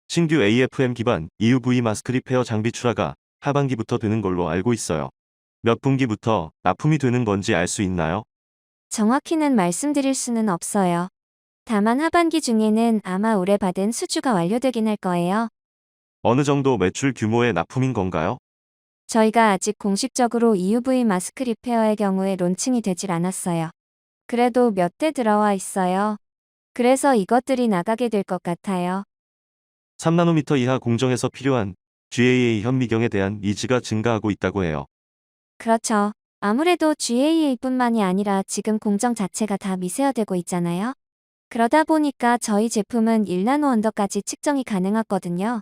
신규 AFM 기반 EUV 마스크 리페어 장비 출하가 하반기부터 되는 걸로 알고 있어요. 몇 분기부터 납품이 되는 건지 알 수 있나요? 정확히는 말씀드릴 수는 없어요. 다만 하반기 중에는 아마 올해 받은 수주가 완료되긴 할 거예요. 어느 정도 매출 규모의 납품인 건가요? 저희가 아직 공식적으로 EUV 마스크 리페어의 경우에 론칭이 되질 않았어요. 그래도 몇 대 들어와 있어요. 그래서 이것들이 나가게 될 것 같아요. 3나노미터 이하 공정에서 필요한 GAA 현미경에 대한 니즈가 증가하고 있다고 해요. 그렇죠. 아무래도 GAA뿐만이 아니라 지금 공정 자체가 다 미세화되고 있잖아요. 그러다 보니까 저희 제품은 1나노 언더까지 측정이 가능하거든요.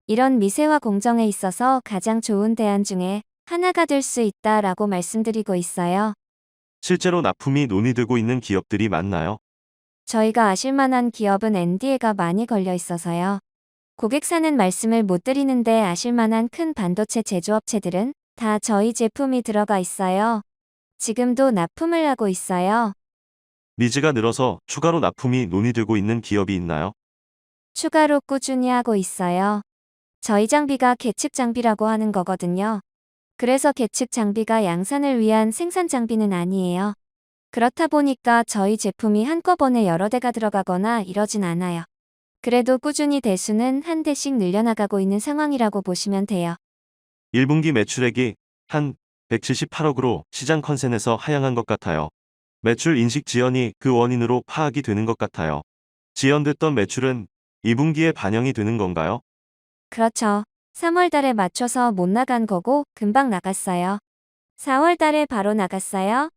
이런 미세화 공정에 있어서 가장 좋은 대안 중에 하나가 될 수 있다라고 말씀드리고 있어요. 실제로 납품이 논의되고 있는 기업들이 많나요? 저희가 아실만한 기업은 NDA가 많이 걸려 있어서요. 고객사는 말씀을 못 드리는데 아실만한 큰 반도체 제조업체들은 다 저희 제품이 들어가 있어요. 지금도 납품을 하고 있어요. 니즈가 늘어서 추가로 납품이 논의되고 있는 기업이 있나요? 추가로 꾸준히 하고 있어요. 저희 장비가 계측 장비라고 하는 거거든요. 그래서 계측 장비가 양산을 위한 생산 장비는 아니에요. 그렇다 보니까 저희 제품이 한꺼번에 여러 대가 들어가거나 이러진 않아요. 그래도 꾸준히 대수는 한 대씩 늘려나가고 있는 상황이라고 보시면 돼요. 1분기 매출액이 한 178억으로 시장 컨센에서 하향한 것 같아요. 매출 인식 지연이 그 원인으로 파악이 되는 것 같아요. 지연됐던 매출은 2분기에 반영이 되는 건가요? 그렇죠. 3월 달에 맞춰서 못 나간 거고 금방 나갔어요. 4월 달에 바로 나갔어요.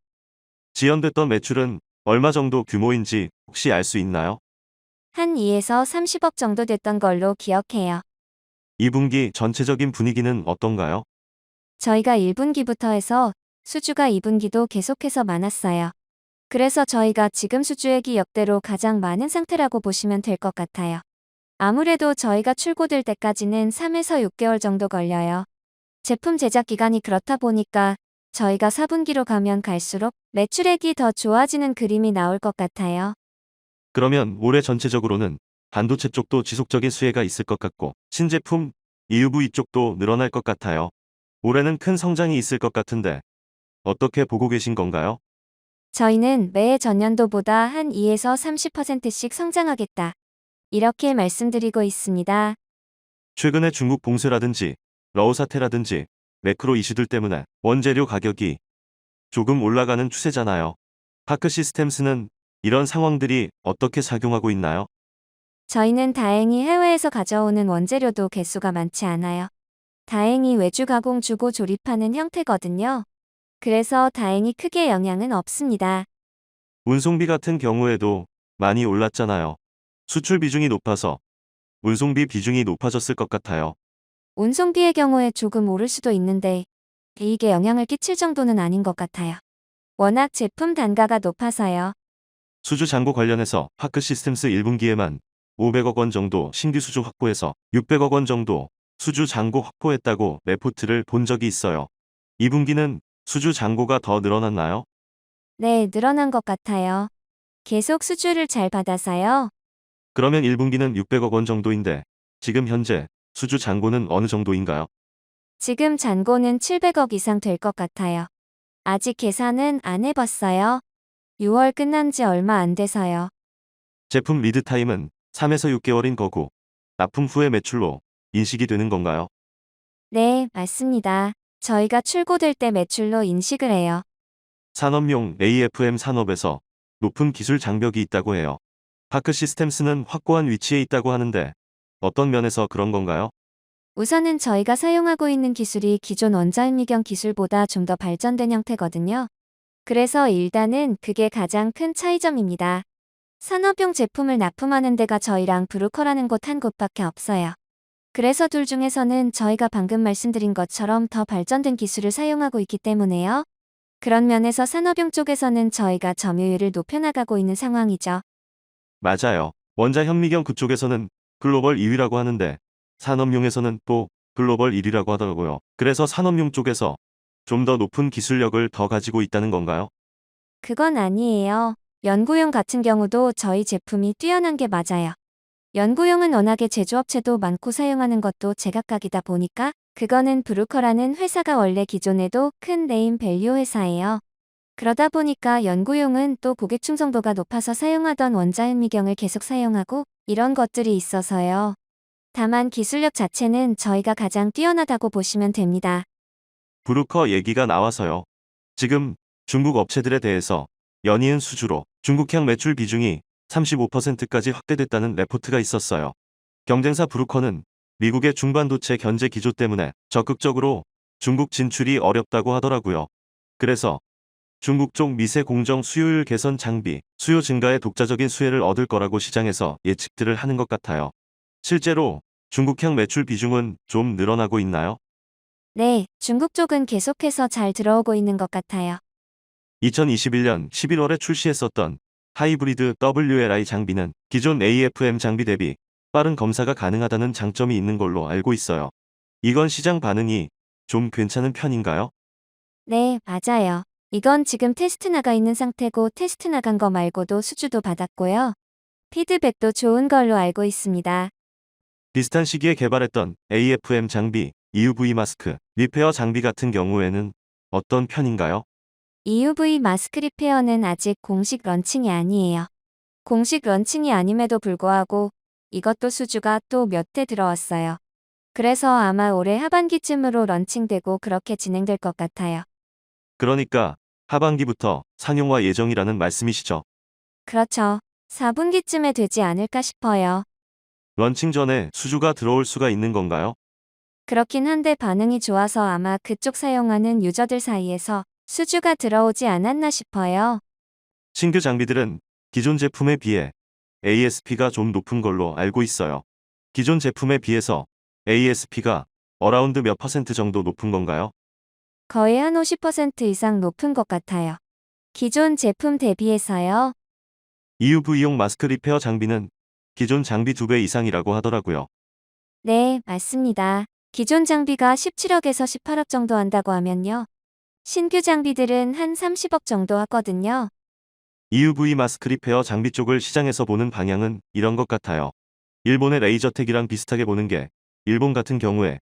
지연됐던 매출은 얼마 정도 규모인지 혹시 알 수 있나요? 한 2에서 30억 정도 됐던 걸로 기억해요. 2분기 전체적인 분위기는 어떤가요? 저희가 1분기부터 해서 수주가 2분기도 계속해서 많았어요. 그래서 저희가 지금 수주액이 역대로 가장 많은 상태라고 보시면 될 것 같아요. 아무래도 저희가 출고될 때까지는 3에서 6개월 정도 걸려요. 제품 제작 기간이 그렇다 보니까 저희가 4분기로 가면 갈수록 매출액이 더 좋아지는 그림이 나올 것 같아요. 그러면 올해 전체적으로는 반도체 쪽도 지속적인 수혜가 있을 것 같고 신제품 EUV 쪽도 늘어날 것 같아요. 올해는 큰 성장이 있을 것 같은데 어떻게 보고 계신 건가요? 저희는 매해 전년도보다 한 2에서 30%씩 성장하겠다. 이렇게 말씀드리고 있습니다. 최근에 중국 봉쇄라든지 러우 사태라든지 매크로 이슈들 때문에 원재료 가격이 조금 올라가는 추세잖아요. 파크 시스템스는 이런 상황들이 어떻게 작용하고 있나요? 저희는 다행히 해외에서 가져오는 원재료도 개수가 많지 않아요. 다행히 외주 가공 주고 조립하는 형태거든요. 그래서 다행히 크게 영향은 없습니다. 운송비 같은 경우에도 많이 올랐잖아요. 수출 비중이 높아서 운송비 비중이 높아졌을 것 같아요. 운송비의 경우에 조금 오를 수도 있는데 이게 영향을 끼칠 정도는 아닌 것 같아요. 워낙 제품 단가가 높아서요. 수주 잔고 관련해서 파크 시스템스 1분기에만 500억 원 정도 신규 수주 확보해서 600억 원 정도 수주 잔고 확보했다고 레포트를 본 적이 있어요. 2분기는 수주 잔고가 더 늘어났나요? 네, 늘어난 것 같아요. 계속 수주를 잘 받아서요. 그러면 1분기는 600억 원 정도인데 지금 현재 수주 잔고는 어느 정도인가요? 지금 잔고는 700억 이상 될 것 같아요. 아직 계산은 안 해봤어요. 6월 끝난 지 얼마 안 돼서요. 제품 리드 타임은 3에서 6개월인 거고 납품 후의 매출로 인식이 되는 건가요? 네, 맞습니다. 저희가 출고될 때 매출로 인식을 해요. 산업용 AFM 산업에서 높은 기술 장벽이 있다고 해요. 파크 시스템스는 확고한 위치에 있다고 하는데 어떤 면에서 그런 건가요? 우선은 저희가 사용하고 있는 기술이 기존 원자현미경 기술보다 좀 더 발전된 형태거든요. 그래서 일단은 그게 가장 큰 차이점입니다. 산업용 제품을 납품하는 데가 저희랑 브루커라는 곳 한 곳밖에 없어요. 그래서 둘 중에서는 저희가 방금 말씀드린 것처럼 더 발전된 기술을 사용하고 있기 때문에요. 그런 면에서 산업용 쪽에서는 저희가 점유율을 높여나가고 있는 상황이죠. 맞아요. 원자 현미경 그쪽에서는 글로벌 2위라고 하는데 산업용에서는 또 글로벌 1위라고 하더라고요. 그래서 산업용 쪽에서 좀 더 높은 기술력을 더 가지고 있다는 건가요? 그건 아니에요. 연구용 같은 경우도 저희 제품이 뛰어난 게 맞아요. 연구용은 워낙에 제조업체도 많고 사용하는 것도 제각각이다 보니까 그거는 브루커라는 회사가 원래 기존에도 큰 네임 밸류 회사예요. 그러다 보니까 연구용은 또 고객 충성도가 높아서 사용하던 원자현미경을 계속 사용하고 이런 것들이 있어서요. 다만 기술력 자체는 저희가 가장 뛰어나다고 보시면 됩니다. 브루커 얘기가 나와서요. 지금 중국 업체들에 대해서 연이은 수주로 중국향 매출 비중이 35%까지 확대됐다는 레포트가 있었어요. 경쟁사 브루커는 미국의 중반도체 견제 기조 때문에 적극적으로 중국 진출이 어렵다고 하더라고요. 그래서 중국 쪽 미세 공정 수요율 개선 장비, 수요 증가에 독자적인 수혜를 얻을 거라고 시장에서 예측들을 하는 것 같아요. 실제로 중국향 매출 비중은 좀 늘어나고 있나요? 네, 중국 쪽은 계속해서 잘 들어오고 있는 것 같아요. 2021년 11월에 출시했었던 하이브리드 WLI 장비는 기존 AFM 장비 대비 빠른 검사가 가능하다는 장점이 있는 걸로 알고 있어요. 이건 시장 반응이 좀 괜찮은 편인가요? 네, 맞아요. 이건 지금 테스트 나가 있는 상태고 테스트 나간 거 말고도 수주도 받았고요. 피드백도 좋은 걸로 알고 있습니다. 비슷한 시기에 개발했던 AFM 장비, EUV 마스크, 리페어 장비 같은 경우에는 어떤 편인가요? EUV 마스크 리페어는 아직 공식 런칭이 아니에요. 공식 런칭이 아님에도 불구하고 이것도 수주가 또 몇 대 들어왔어요. 그래서 아마 올해 하반기쯤으로 런칭되고 그렇게 진행될 것 같아요. 그러니까 하반기부터 상용화 예정이라는 말씀이시죠? 그렇죠. 4분기쯤에 되지 않을까 싶어요. 런칭 전에 수주가 들어올 수가 있는 건가요? 그렇긴 한데 반응이 좋아서 아마 그쪽 사용하는 유저들 사이에서 수주가 들어오지 않았나 싶어요. 신규 장비들은 기존 제품에 비해 ASP가 좀 높은 걸로 알고 있어요. 기존 제품에 비해서 ASP가 어라운드 몇 퍼센트 정도 높은 건가요? 거의 한 50% 이상 높은 것 같아요. 기존 제품 대비해서요. EUV용 마스크 리페어 장비는 기존 장비 2배 이상이라고 하더라고요. 네, 맞습니다. 기존 장비가 17억에서 18억 정도 한다고 하면요. 신규 장비들은 한 30억 정도 하거든요. EUV 마스크 리페어 장비 쪽을 시장에서 보는 방향은 이런 것 같아요. 일본의 레이저텍이랑 비슷하게 보는 게 일본 같은 경우에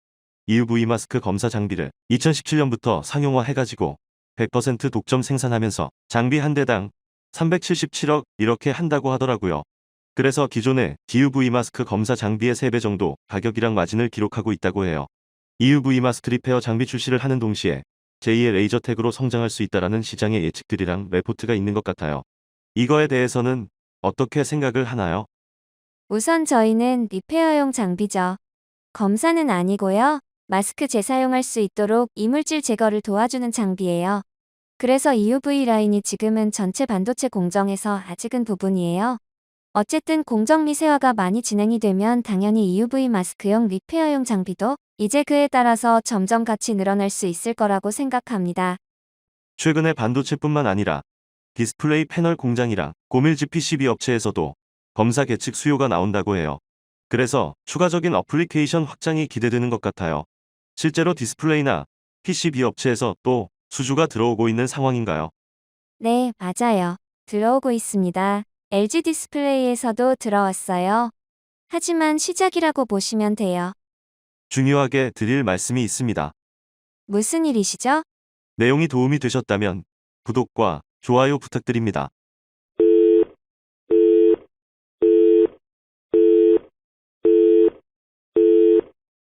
EUV 마스크 검사 장비를 2017년부터 상용화 해가지고 100% 독점 생산하면서 장비 한 대당 377억 이렇게 한다고 하더라고요. 그래서 기존의 DUV 마스크 검사 장비의 3배 정도 가격이랑 마진을 기록하고 있다고 해요. EUV 마스크 리페어 장비 출시를 하는 동시에 제2의 레이저텍으로 성장할 수 있다라는 시장의 예측들이랑 레포트가 있는 것 같아요. 이거에 대해서는 어떻게 생각을 하나요? 우선 저희는 리페어용 장비죠. 검사는 아니고요. 마스크 재사용할 수 있도록 이물질 제거를 도와주는 장비예요. 그래서 EUV 라인이 지금은 전체 반도체 공정에서 아직은 부분이에요. 어쨌든 공정 미세화가 많이 진행이 되면 당연히 EUV 마스크용 리페어용 장비도 이제 그에 따라서 점점 같이 늘어날 수 있을 거라고 생각합니다. 최근에 반도체뿐만 아니라 디스플레이 패널 공장이랑 고밀집 PCB 업체에서도 검사 계측 수요가 나온다고 해요. 그래서 추가적인 어플리케이션 확장이 기대되는 것 같아요. 실제로 디스플레이나 PCB 업체에서 또 수주가 들어오고 있는 상황인가요? 네, 맞아요. 들어오고 있습니다. LG 디스플레이에서도 들어왔어요. 하지만 시작이라고 보시면 돼요. 중요하게 드릴 말씀이 있습니다. 무슨 일이시죠? 내용이 도움이 되셨다면 구독과 좋아요 부탁드립니다.